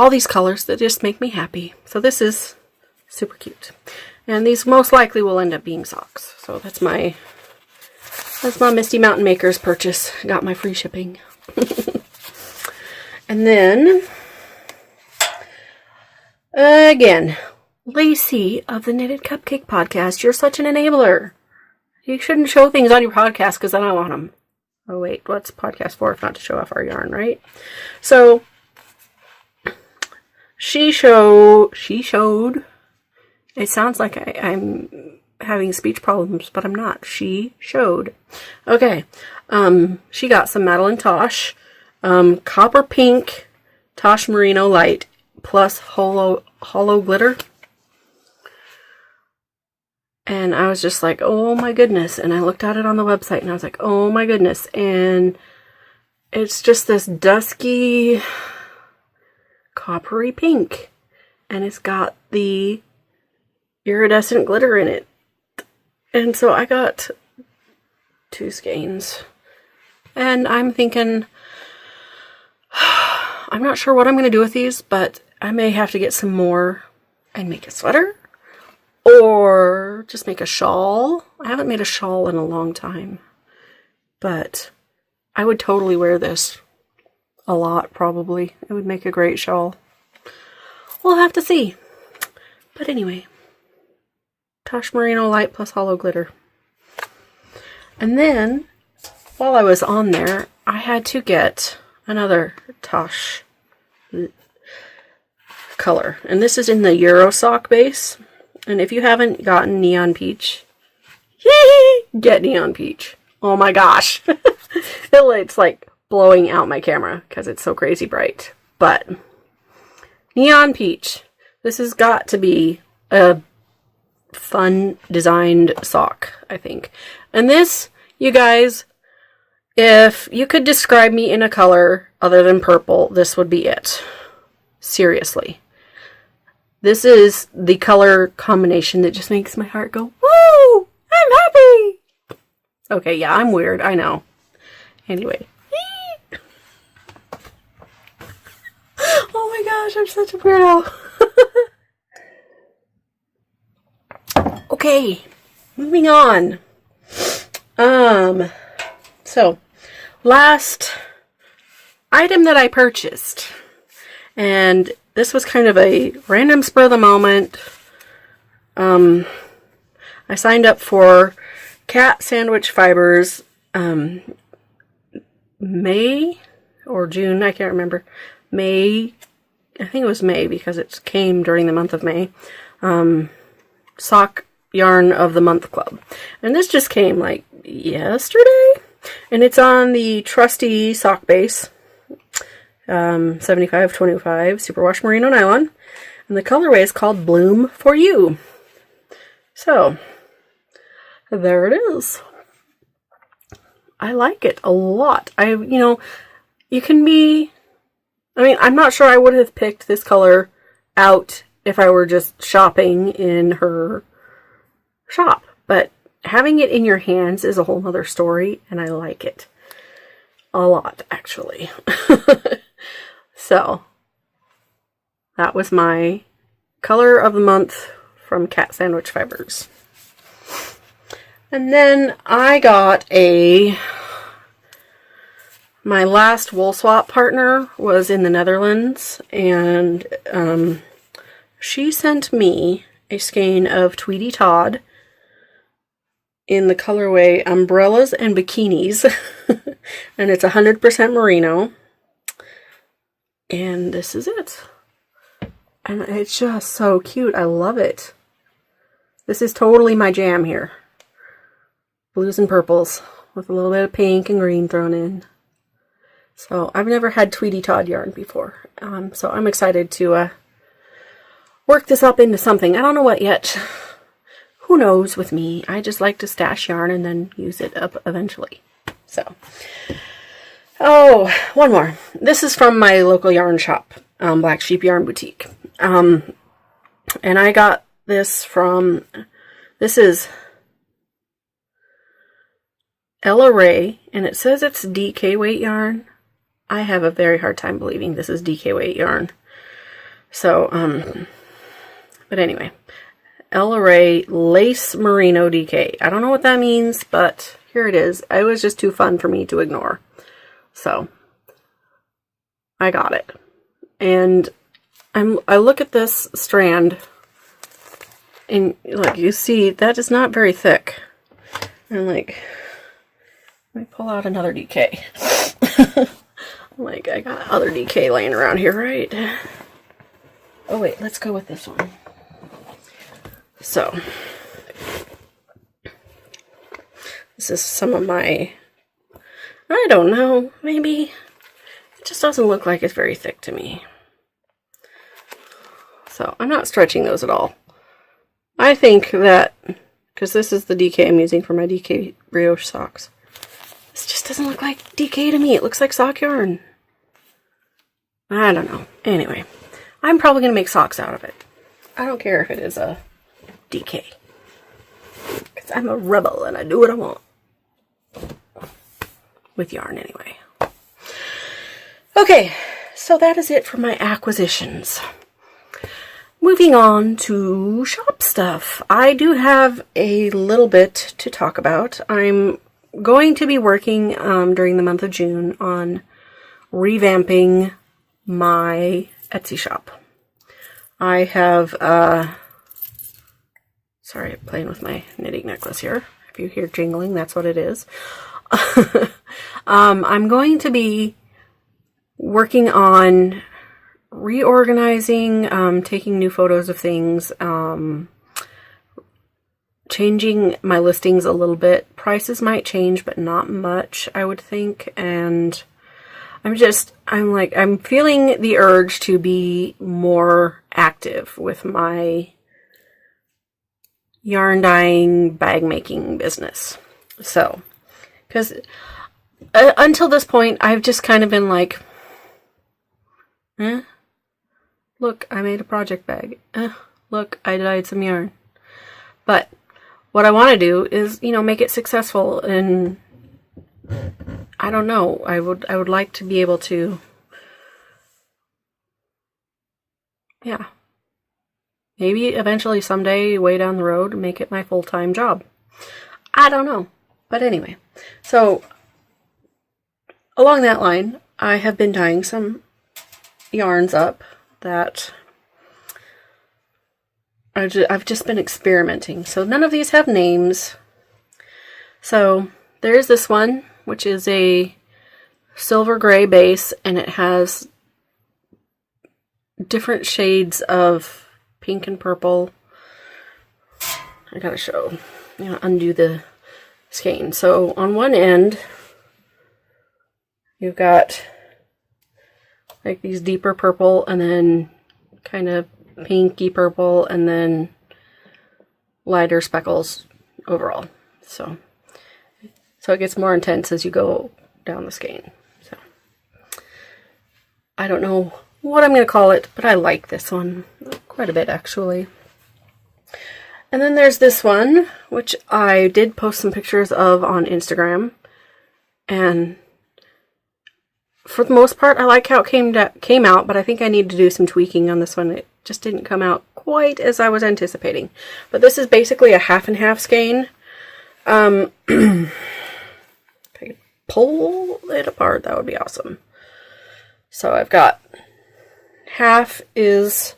Speaker 1: these colors that just make me happy. So this is super cute. And these most likely will end up being socks. So that's my Misty Mountain Makers purchase. Got my free shipping. And then again, Lacey of the Knitted Cupcake Podcast, you're such an enabler. You shouldn't show things on your podcast because then I want them. Oh wait, what's podcast for if not to show off our yarn, right? So she showed. It sounds like I'm having speech problems, but I'm not. She showed. Okay, she got some Madeline Tosh, copper pink Tosh Merino Light plus hollow glitter. And I was just like, oh my goodness. And I looked at it on the website and I was like, oh my goodness. And it's just this dusky coppery pink. And it's got the iridescent glitter in it. And so I got 2 skeins. And I'm thinking, I'm not sure what I'm going to do with these, but I may have to get some more and make a sweater. Or just make a shawl. I haven't made a shawl in a long time. But I would totally wear this a lot, probably. It would make a great shawl. We'll have to see. But anyway. Tosh Merino Light plus hollow glitter. And then, while I was on there, I had to get another Tosh color. And this is in the Euro sock base. And if you haven't gotten Neon Peach, get Neon Peach. Oh my gosh. It's like blowing out my camera because it's so crazy bright. But Neon Peach. This has got to be a fun designed sock, I think. And this, you guys, if you could describe me in a color other than purple, this would be it. Seriously. This is the color combination that just makes my heart go, woo! I'm happy! Okay, yeah, I'm weird. I know. Anyway. Oh my gosh, I'm such a weirdo. Okay, moving on. So, last item that I purchased. And this was kind of a random spur of the moment. I signed up for Cat Sandwich Fibres May or June, I can't remember. May, I think it was May because it came during the month of May. Sock Yarn of the Month Club. And this just came like yesterday. And it's on the trusty sock base. 75-25 superwash merino nylon, and the colorway is called Bloom for You. So there it is. I like it a lot. You can be, I'm not sure I would have picked this color out if I were just shopping in her shop, but having it in your hands is a whole nother story, and I like it a lot, actually. So, that was my color of the month from Cat Sandwich Fibres. And then I got a My last wool swap partner was in the Netherlands, and she sent me a skein of Tweety Todd in the colorway Umbrellas and Bikinis, and it's 100% merino, and this is it. And it's just so cute. I love it. This is totally my jam here. Blues and purples with a little bit of pink and green thrown in. So I've never had Tweety Todd yarn before. So I'm excited to work this up into something. I don't know what yet. Who knows with me? I just like to stash yarn and then use it up eventually. So, oh, one more. This is from my local yarn shop, Black Sheep Yarn Boutique. And I got this from, this is Ella Ray, and it says it's DK weight yarn. I have a very hard time believing this is DK weight yarn. So, but anyway, Ella Ray Lace Merino DK. I don't know what that means, but here it is. It was just too fun for me to ignore. So, I got it. And I look at this strand, and like you see, that is not very thick. And like, let me pull out another DK. Like, I got other DK laying around here, right? Oh wait, let's go with this one. So, this is some of my, I don't know, maybe, it just doesn't look like it's very thick to me. So, I'm not stretching those at all. I think that, because this is the DK I'm using for my DK Brioche socks, this just doesn't look like DK to me. It looks like sock yarn. I don't know. Anyway, I'm probably going to make socks out of it. I don't care if it is a DK. Because I'm a rebel and I do what I want. With yarn anyway. Okay, so that is it for my acquisitions. Moving on to shop stuff. I do have a little bit to talk about. I'm going to be working during the month of June on revamping my Etsy shop. I have, sorry, I'm playing with my knitting necklace here. If you hear jingling, that's what it is. I'm going to be working on reorganizing, taking new photos of things, changing my listings a little bit. Prices might change, but not much, I would think. And I'm feeling the urge to be more active with my yarn dyeing, bag making business. So, because until this point, I've just kind of been like, look, I made a project bag. Look, I dyed some yarn. But what I want to do is, make it successful, and I don't know. I would like to be able to, yeah, maybe eventually someday, way down the road, make it my full-time job. I don't know. But anyway, so along that line, I have been dyeing some yarns up that I've just been experimenting. So none of these have names. So there's this one, which is a silver gray base, and it has different shades of pink and purple. I gotta show, undo the skein. So on one end, you've got like these deeper purple, and then kind of pinky purple, and then lighter speckles overall. So it gets more intense as you go down the skein. So I don't know what I'm going to call it, but I like this one quite a bit, actually. And then there's this one, which I did post some pictures of on Instagram, and for the most part, I like how it came out, but I think I need to do some tweaking on this one. It just didn't come out quite as I was anticipating. But this is basically a half and half skein. pull it apart, that would be awesome. So I've got half is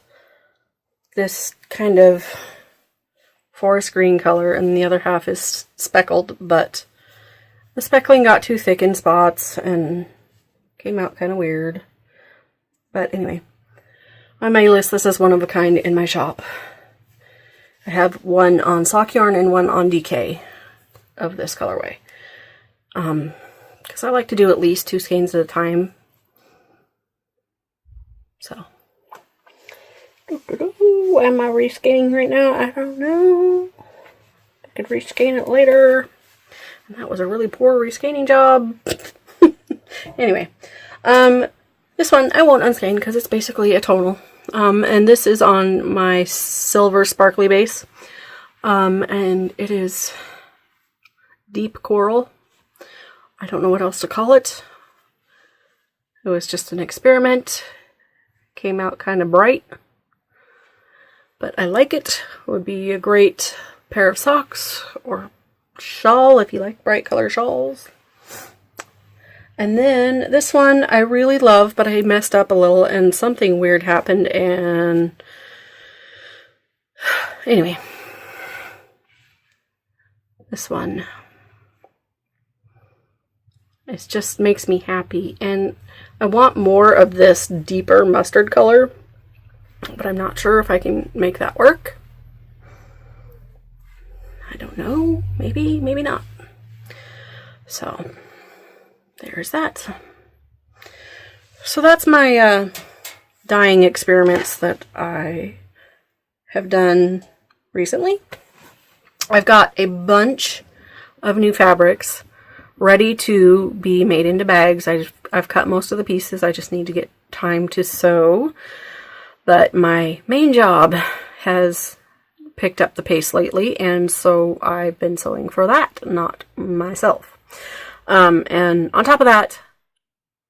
Speaker 1: this kind of forest green color, and the other half is speckled, but the speckling got too thick in spots and came out kind of weird. But anyway, I may list this as one of a kind in my shop. I have one on sock yarn and one on DK of this colorway. Because I like to do at least 2 skeins at a time. So, am I reskein right now? I don't know. I could reskein it later. And that was a really poor reskeining job. Anyway, this one I won't unskein because it's basically a tonal. And this is on my silver sparkly base. And it is deep coral. I don't know what else to call it. It was just an experiment. Came out kind of bright. But I like it. It would be a great pair of socks or shawl if you like bright color shawls. And then this one I really love, but I messed up a little and something weird happened, and anyway, this one, it just makes me happy, and I want more of this deeper mustard color, but I'm not sure if I can make that work. I don't know, maybe not. So there's that. So that's my dyeing experiments that I have done recently. I've got a bunch of new fabrics ready to be made into bags. I've cut most of the pieces. I just need to get time to sew. But my main job has picked up the pace lately, and so I've been sewing for that, not myself. And on top of that,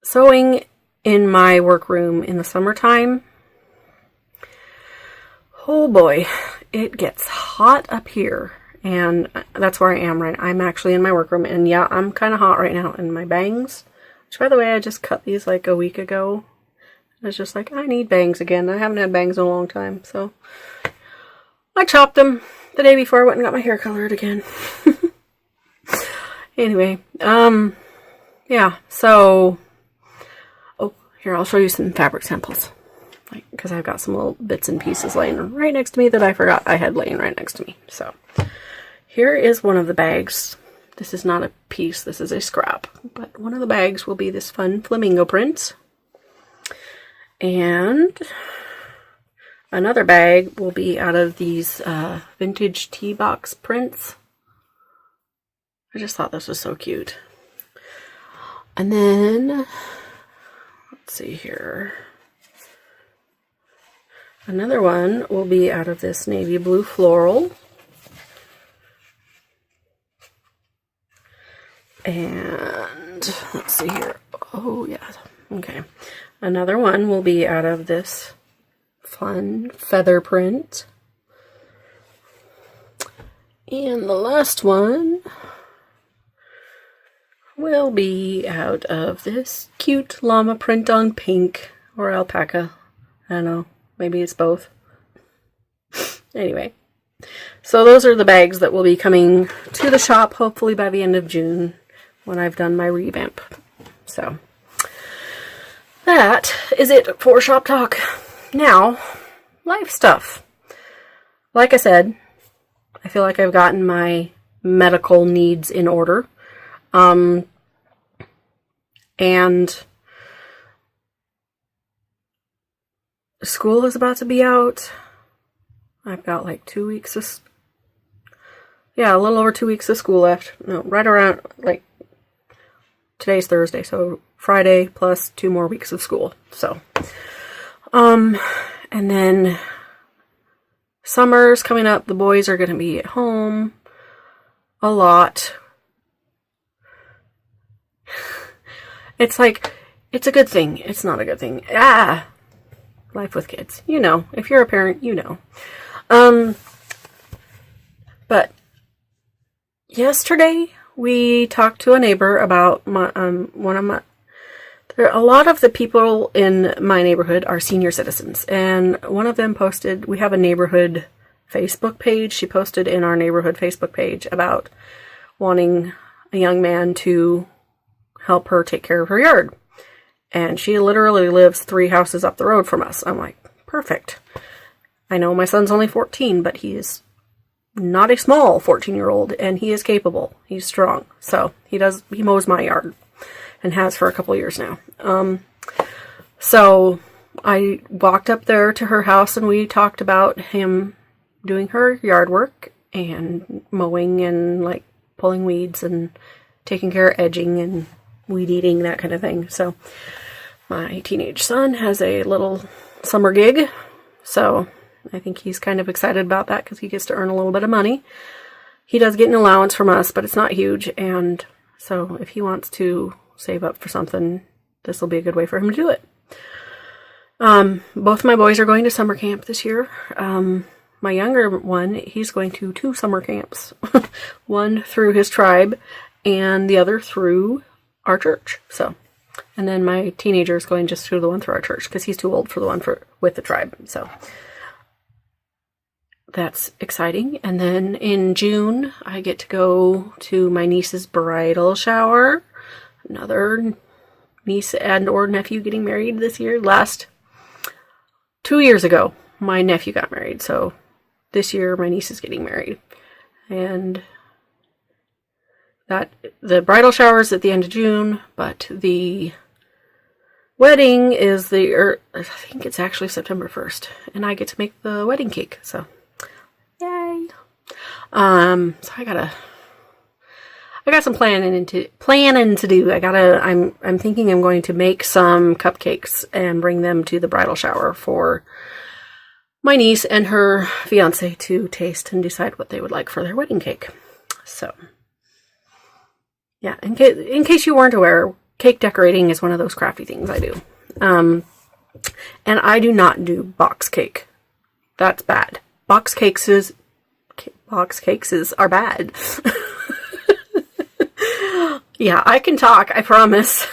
Speaker 1: sewing in my workroom in the summertime, oh boy, it gets hot up here, and that's where I am right now. I'm actually in my workroom, and yeah, I'm kind of hot right now. And my bangs, which by the way, I just cut these like a week ago. I was just like, I need bangs again. I haven't had bangs in a long time, so I chopped them the day before I went and got my hair colored again. Anyway, yeah, so, oh, here, I'll show you some fabric samples, like, because I've got some little bits and pieces laying right next to me that I forgot I had laying right next to me. So, here is one of the bags. This is not a piece, this is a scrap, but one of the bags will be this fun flamingo print, and another bag will be out of these vintage tea box prints. I just thought this was so cute. And then, let's see here. Another one will be out of this navy blue floral. And, let's see here. Oh, yeah. Okay. Another one will be out of this fun feather print. And the last one will be out of this cute llama print on pink or alpaca. I don't know. Maybe it's both. Anyway. So those are the bags that will be coming to the shop hopefully by the end of June when I've done my revamp. So that is it for shop talk. Now, life stuff. Like I said, I feel like I've gotten my medical needs in order. And school is about to be out. I've got like 2 weeks of, yeah, a little over 2 weeks of school left. No, right around, like, today's Thursday, so Friday plus 2 more weeks of school. So, and then summer's coming up. The boys are going to be at home a lot. It's like, it's a good thing. It's not a good thing. Life with kids. You know, if you're a parent, you know. But yesterday we talked to a neighbor about a lot of the people in my neighborhood are senior citizens, and one of them posted, we have a neighborhood Facebook page. She posted in our neighborhood Facebook page about wanting a young man to help her take care of her yard. And she literally lives 3 houses up the road from us. I'm like, perfect. I know my son's only 14, but he is not a small 14-year-old, and he is capable. He's strong. So he mows my yard and has for a couple years now. So I walked up there to her house and we talked about him doing her yard work and mowing and like pulling weeds and taking care of edging and weed eating, that kind of thing. So my teenage son has a little summer gig. So I think he's kind of excited about that because he gets to earn a little bit of money. He does get an allowance from us, but it's not huge. And so if he wants to save up for something, this will be a good way for him to do it. Both my boys are going to summer camp this year. My younger one, he's going to 2 summer camps. One through his tribe and the other through our church. So, and then my teenager is going just through the one through our church because he's too old for the one with the tribe. So that's exciting. And then in June, I get to go to my niece's bridal shower. Another niece and or nephew getting married this year. 2 years ago, my nephew got married. So this year, my niece is getting married. And the bridal shower is at the end of June, but the wedding is I think it's actually September 1st. And I get to make the wedding cake. So, yay. So I got some planning to do. I'm thinking I'm going to make some cupcakes and bring them to the bridal shower for my niece and her fiance to taste and decide what they would like for their wedding cake. So, yeah, in case you weren't aware, cake decorating is one of those crafty things I do. And I do not do box cake. That's bad. Box cakeses are bad. Yeah, I can talk, I promise.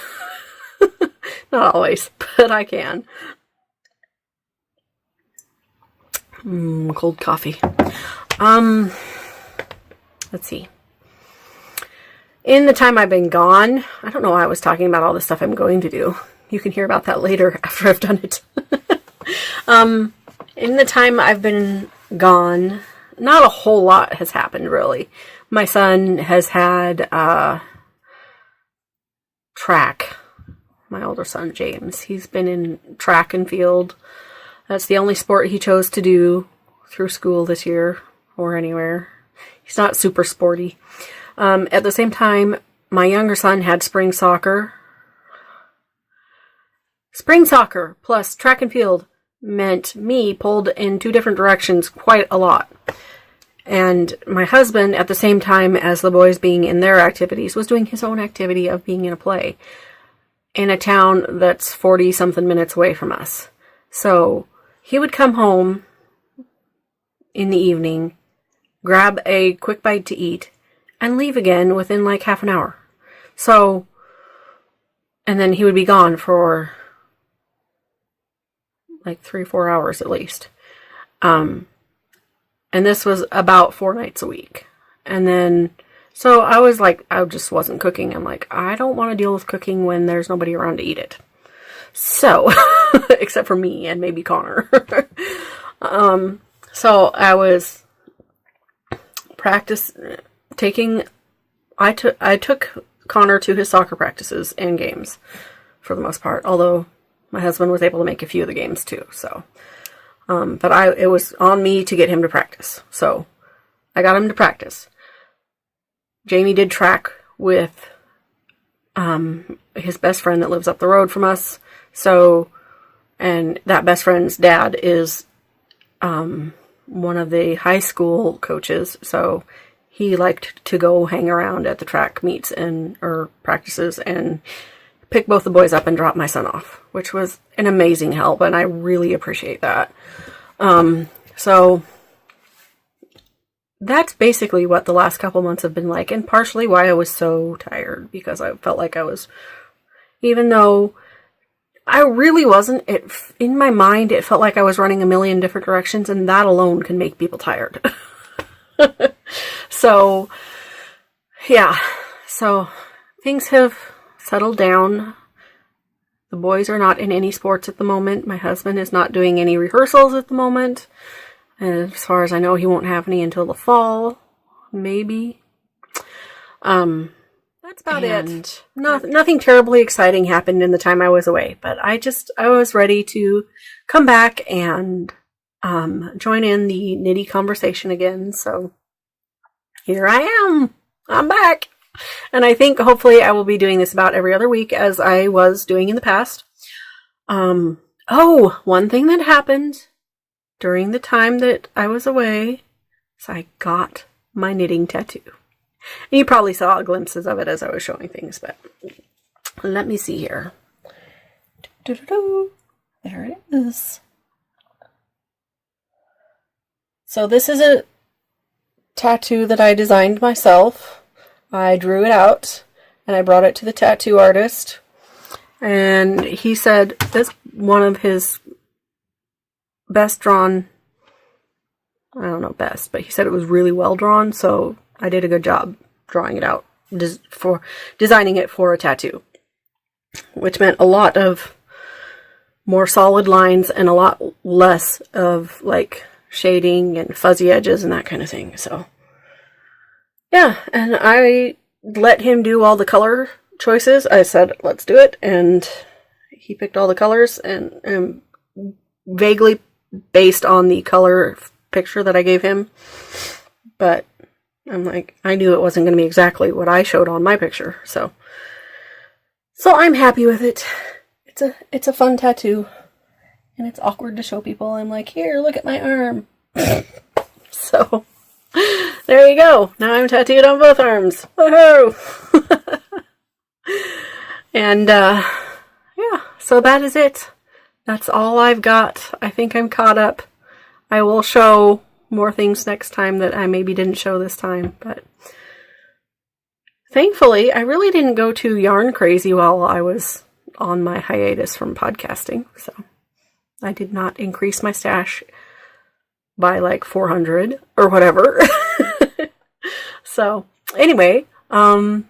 Speaker 1: Not always, but I can. Cold coffee. Let's see. In the time I've been gone, I don't know why I was talking about all the stuff I'm going to do. You can hear about that later after I've done it. In the time I've been gone, not a whole lot has happened, really. My son has had track. My older son, James, he's been in track and field. That's the only sport he chose to do through school this year or anywhere. He's not super sporty. At the same time, my younger son had spring soccer. Spring soccer plus track and field meant me pulled in 2 different directions quite a lot. And my husband, at the same time as the boys being in their activities, was doing his own activity of being in a play in a town that's 40-something minutes away from us. So he would come home in the evening, grab a quick bite to eat, and leave again within like half an hour. So, and then he would be gone for like 3-4 hours at least. And this was about 4 nights a week. And then, so I was like, I just wasn't cooking. I'm like, I don't want to deal with cooking when there's nobody around to eat it. So, except for me and maybe Connor. So I was I took Connor to his soccer practices and games for the most part. Although my husband was able to make a few of the games too, so. But it was on me to get him to practice. So I got him to practice. Jamie did track with his best friend that lives up the road from us. So, and that best friend's dad is one of the high school coaches. So he liked to go hang around at the track meets or practices and pick both the boys up and drop my son off, which was an amazing help, and I really appreciate that. So that's basically what the last couple months have been like, and partially why I was so tired, because I felt like I was, even though I really wasn't, in my mind, it felt like I was running a million different directions, and that alone can make people tired. So, yeah. So, things have settled down. The boys are not in any sports at the moment. My husband is not doing any rehearsals at the moment. And as far as I know, he won't have any until the fall. Maybe. That's about it. Nothing terribly exciting happened in the time I was away, but I was ready to come back and join in the nitty conversation again. So here I am. I'm back. And I think hopefully I will be doing this about every other week as I was doing in the past. One thing that happened during the time that I was away is I got my knitting tattoo. And you probably saw glimpses of it as I was showing things, but let me see here. There it is. So this is a tattoo that I designed myself. I drew it out and I brought it to the tattoo artist. And he said that's one of his best drawn, I don't know best, but he said it was really well drawn, so I did a good job drawing it out, for designing it for a tattoo, which meant a lot of more solid lines and a lot less of like shading and fuzzy edges and that kind of thing. So yeah, and I let him do all the color choices. I said, let's do it, and he picked all the colors, and vaguely based on the color picture that I gave him, but I'm like, I knew it wasn't going to be exactly what I showed on my picture, so I'm happy with it. It's a fun tattoo, and it's awkward to show people. I'm like, here, look at my arm. So there you go. Now I'm tattooed on both arms. Woohoo! And yeah, so that is it. That's all I've got. I think I'm caught up. I will show more things next time that I maybe didn't show this time, but thankfully I really didn't go too yarn crazy while I was on my hiatus from podcasting, so I did not increase my stash by like 400 or whatever. So anyway, I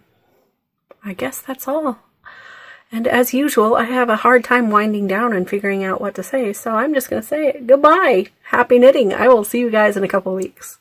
Speaker 1: guess that's all. And as usual, I have a hard time winding down and figuring out what to say, so I'm just going to say goodbye. Happy knitting. I will see you guys in a couple weeks.